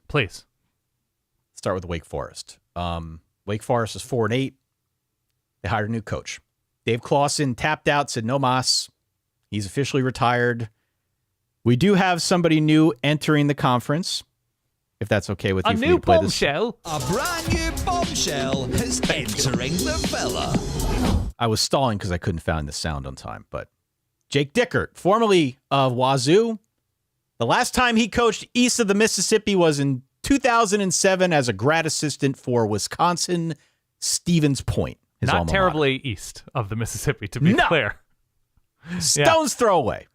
Please. Start with Wake Forest. Wake Forest is 4-8. They hired a new coach. Dave Clawson tapped out, said no mas. He's officially retired. We do have somebody new entering the conference, if that's okay with you. A new bombshell. A brand new bombshell is entering the villa. I was stalling because I couldn't find the sound on time, but Jake Dickert, formerly of Wazoo, the last time he coached east of the Mississippi was in 2007 as a grad assistant for Wisconsin Stevens Point. Not terribly east of the Mississippi, to be clear. Stone's throw away.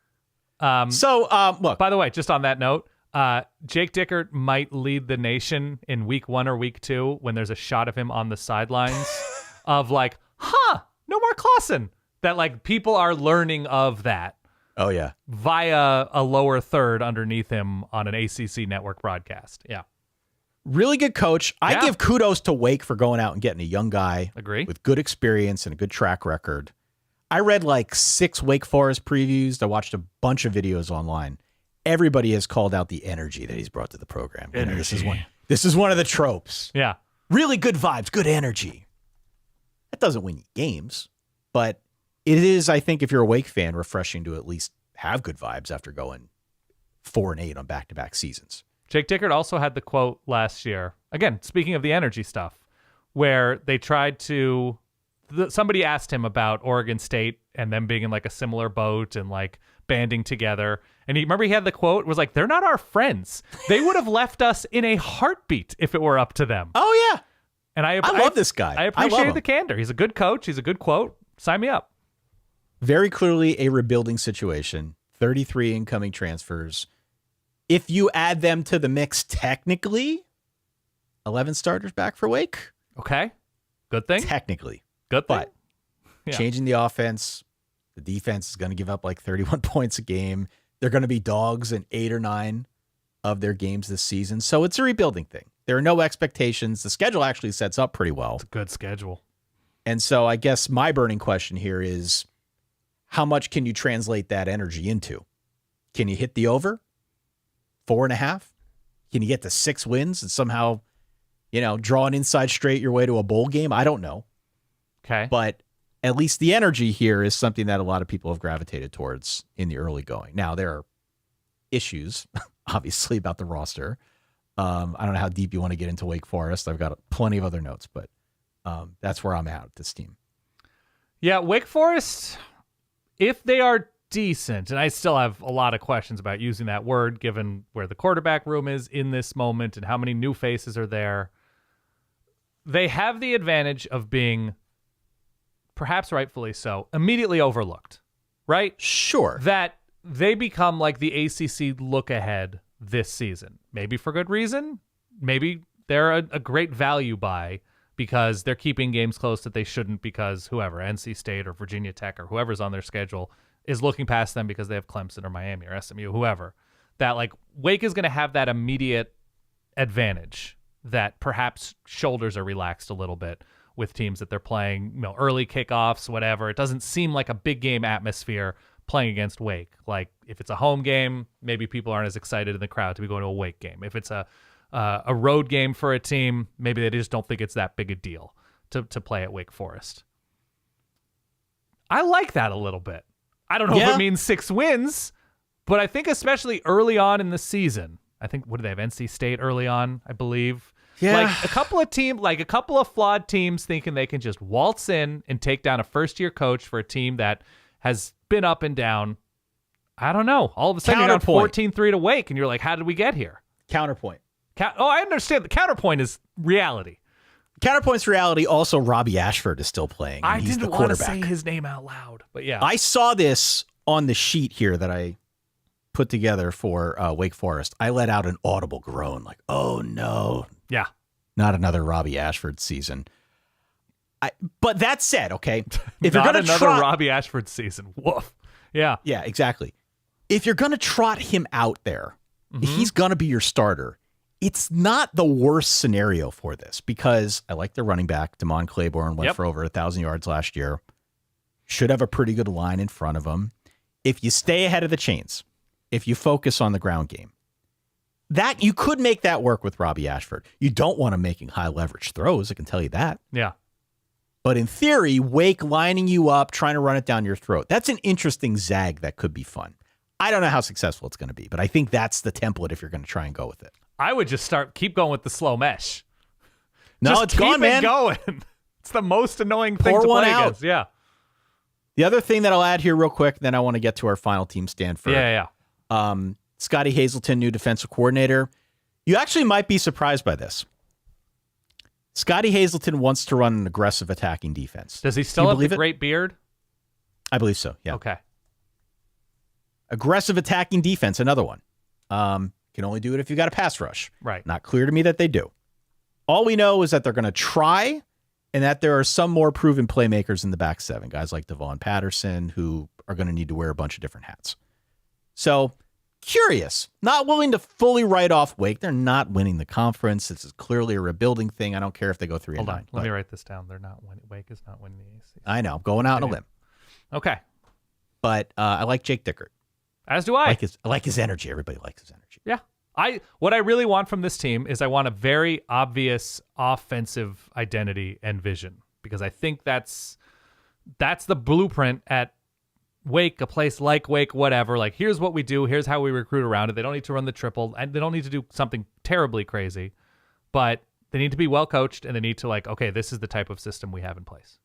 Look. By the way, just on that note, Jake Dickert might lead the nation in week 1 or week 2 when there's a shot of him on the sidelines of like, no more Clawson. That like people are learning of that. Oh, yeah. Via a lower third underneath him on an ACC network broadcast. Yeah. Really good coach. I give kudos to Wake for going out and getting a young guy with good experience and a good track record. I read like 6 Wake Forest previews. I watched a bunch of videos online. Everybody has called out the energy that he's brought to the program. You know, this is one of the tropes. Yeah. Really good vibes, good energy. That doesn't win you games, but it is, I think, if you're a Wake fan, refreshing to at least have good vibes after going 4-8 on back-to-back seasons. Jake Dickert also had the quote last year, again, speaking of the energy stuff, where they tried to, somebody asked him about Oregon State and them being in like a similar boat and like banding together. And he had the quote, was like, they're not our friends. They would have left us in a heartbeat if it were up to them. Oh, yeah. And I love this guy. I appreciate the candor. He's a good coach. He's a good quote. Sign me up. Very clearly a rebuilding situation. 33 incoming transfers. If you add them to the mix, technically, 11 starters back for Wake. Okay. Good thing. Technically. Good thing. But changing the offense, the defense is going to give up like 31 points a game. They're going to be dogs in 8 or 9 of their games this season. So it's a rebuilding thing. There are no expectations. The schedule actually sets up pretty well. It's a good schedule. And so I guess my burning question here is, how much can you translate that energy into? Can you hit the over? 4.5? Can you get to 6 wins and somehow, draw an inside straight your way to a bowl game? I don't know. Okay. But at least the energy here is something that a lot of people have gravitated towards in the early going. Now, there are issues, obviously, about the roster. I don't know how deep you want to get into Wake Forest. I've got plenty of other notes, but that's where I'm at with this team. Yeah, Wake Forest, if they are decent, and I still have a lot of questions about using that word given where the quarterback room is in this moment and how many new faces are there, they have the advantage of being, perhaps rightfully so, immediately overlooked, right? Sure. That they become like the ACC look ahead this season. Maybe for good reason. Maybe they're a great value buy because they're keeping games close that they shouldn't because whoever, NC State or Virginia Tech or whoever's on their schedule is looking past them because they have Clemson or Miami or SMU, whoever. That like Wake is going to have that immediate advantage that perhaps shoulders are relaxed a little bit with teams that they're playing, early kickoffs, whatever. It doesn't seem like a big game atmosphere playing against Wake. Like if it's a home game, maybe people aren't as excited in the crowd to be going to a Wake game. If it's a road game for a team, maybe they just don't think it's that big a deal to play at Wake Forest. I like that a little bit. I don't know if it means 6 wins, but I think especially early on in the season, I think, what do they have? NC State early on, I believe. Yeah. Like a couple of flawed teams thinking they can just waltz in and take down a first-year coach for a team that has been up and down. I don't know. All of a sudden you're down 14-3 to Wake, and you're like, how did we get here? Counterpoint. I understand. The counterpoint is reality. Counterpoint's reality. Also, Robbie Ashford is still playing. I didn't want to say his name out loud, but yeah. I saw this on the sheet here that I put together for Wake Forest. I let out an audible groan, like, "Oh no, yeah, not another Robbie Ashford season." But that said, okay, if not you're going to another Robbie Ashford season, woof. Yeah, exactly. If you're going to trot him out there, he's going to be your starter. It's not the worst scenario for this because I like the running back. Demond Claiborne went for over 1,000 yards last year. Should have a pretty good line in front of him. If you stay ahead of the chains, if you focus on the ground game, that you could make that work with Robbie Ashford. You don't want him making high leverage throws. I can tell you that. Yeah. But in theory, Wake lining you up, trying to run it down your throat. That's an interesting zag that could be fun. I don't know how successful it's going to be, but I think that's the template if you're going to try and go with it. I would just keep going with the slow mesh. No, just it's gone, man. Keep it going. It's the most annoying thing to play against. Yeah. The other thing that I'll add here real quick, then I want to get to our final team Stanford. Yeah. Scotty Hazelton, new defensive coordinator. You actually might be surprised by this. Scotty Hazelton wants to run an aggressive attacking defense. Does he still have the great beard? I believe so, yeah. Okay. Aggressive attacking defense, another one. Can only do it if you got a pass rush. Right. Not clear to me that they do. All we know is that they're going to try and that there are some more proven playmakers in the back seven, guys like Devon Patterson, who are going to need to wear a bunch of different hats. So, curious. Not willing to fully write off Wake. They're not winning the conference. This is clearly a rebuilding thing. I don't care if they go 3-9. Hold on. Let me write this down. They're not winning. Wake is not winning the ACC. I know. I'm going out on a limb. Okay. But I like Jake Dickert. As do I. I like his energy. Everybody likes his energy. Yeah. What I really want from this team is I want a very obvious offensive identity and vision, because I think that's the blueprint at Wake, a place like Wake, whatever. Like, here's what we do. Here's how we recruit around it. They don't need to run the triple, and they don't need to do something terribly crazy, but they need to be well coached, and they need to okay, this is the type of system we have in place.